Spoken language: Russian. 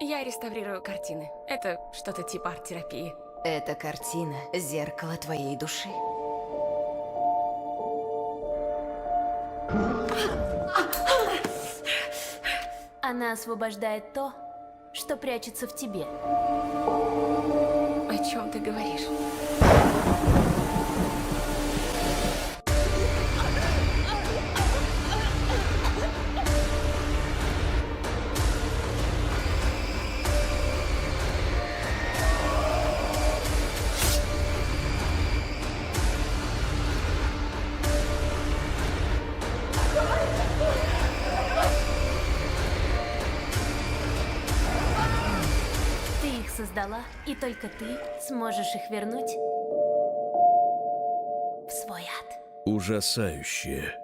Я реставрирую картины. Это что-то типа арт-терапии. Эта картина — зеркало твоей души. Она освобождает то, что прячется в тебе. О чем ты говоришь? Ты их создала, и только ты сможешь их вернуть в свой ад. Ужасающее.